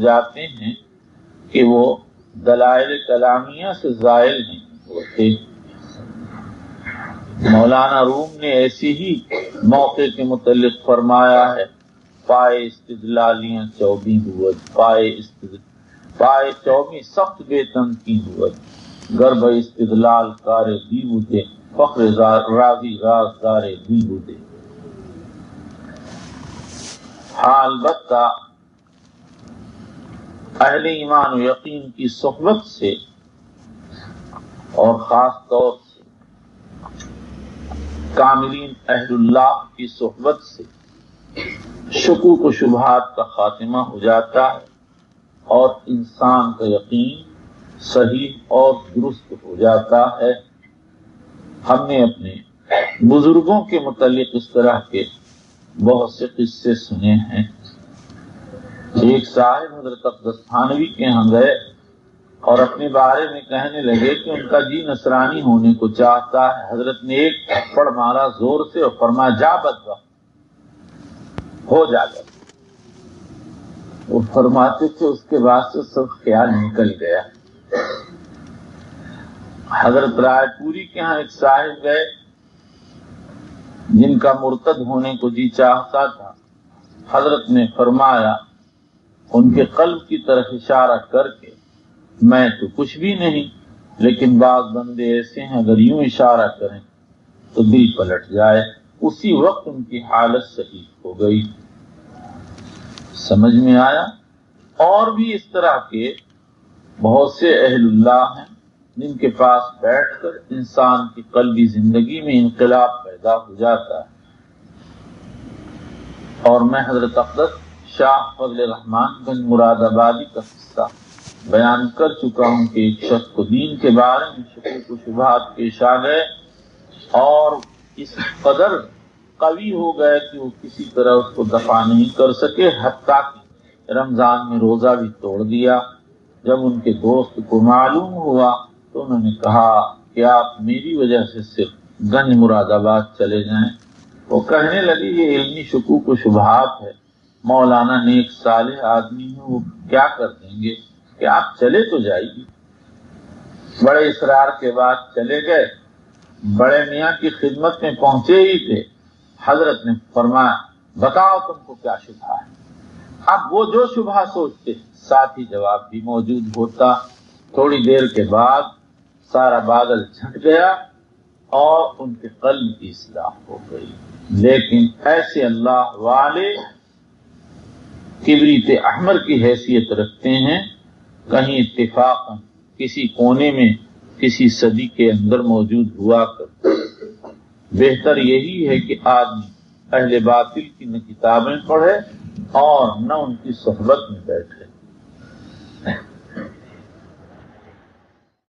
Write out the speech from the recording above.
جاتے ہیں کہ وہ دلائل کلامیہ سے زائل نہیں ہوتے۔ مولانا روم نے ایسی ہی موقع کے متعلق فرمایا ہے، پائے استدلالیاں چوبی بود، پائے چوبی سخت بے تنقید بود، گرب استدلال کار دی بودے، فخر راضی رازدار دی بودے۔ ہاں البتہ اہل ایمان و یقین کی صحبت سے اور خاص طور سے کاملین اہل اللہ کی صحبت سے شکوک و شبہات کا خاتمہ ہو جاتا ہے اور انسان کا یقین صحیح اور درست ہو جاتا ہے۔ ہم نے اپنے بزرگوں کے متعلق اس طرح کے بہت سے قصے سنے ہیں۔ ایک صاحب حضرت اقدس تھانوی کے ہاں گئے اور اپنے بارے میں کہنے لگے کہ ان کا جی نصرانی ہونے کو چاہتا ہے۔ حضرت نے ایک تھپڑ مارا زور سے اور فرمایا جا بدبخت، ہو جا کر۔ وہ فرماتے تھے اس کے بعد سے سب خیال نکل گیا۔ حضرت رائے پوری کے ہاں ایک صاحب گئے جن کا مرتد ہونے کو جی چاہتا تھا۔ حضرت نے فرمایا ان کے قلب کی طرف اشارہ کر کے، میں تو کچھ بھی نہیں، لیکن بعض بندے ایسے ہیں اگر یوں اشارہ کریں تو دل پلٹ جائے۔ اسی وقت ان کی حالت صحیح ہو گئی۔ سمجھ میں آیا؟ اور بھی اس طرح کے بہت سے اہل اللہ ہیں جن کے پاس بیٹھ کر انسان کی قلبی زندگی میں انقلاب پیدا ہو جاتا ہے۔ اور میں حضرت اقدس شاہ فضل الرحمان بن مراد آبادی کا قصہ بیان کر چکا ہوں کہ ایک شخص کو دین کے بارے میں شکوک و شبہات پیش آ گئے اور اس قدر قوی ہو گئے کہ وہ کسی طرح اس کو دفع نہیں کر سکے، حتیٰ کہ رمضان میں روزہ بھی توڑ دیا۔ جب ان کے دوست کو معلوم ہوا تو انہوں نے کہا کہ آپ میری وجہ سے صرف گنج مراد آباد چلے جائیں۔ وہ کہنے لگے یہ علمی شکوک و شبہات ہے، مولانا نیک صالح آدمی ہیں، وہ کیا کر دیں گے کہ آپ چلے تو جائیے۔ بڑے اصرار کے بعد چلے گئے، بڑے میاں کی خدمت میں پہنچے ہی تھے، حضرت نے فرمایا بتاؤ تم کو کیا شبہ ہے۔ اب وہ جو شبہ سوچتے ساتھ ہی جواب بھی موجود ہوتا۔ تھوڑی دیر کے بعد سارا بادل چھٹ گیا اور ان کے قلب کی اصلاح ہو گئی۔ لیکن ایسے اللہ والے کبریت احمر کی حیثیت رکھتے ہیں، کہیں اتفاقاً کسی کونے میں کسی صدی کے اندر موجود ہوا کرتے۔ بہتر یہی ہے کہ آدمی اہل باطل کی نہ کتابیں پڑھے اور نہ ان کی صحبت میں بیٹھے۔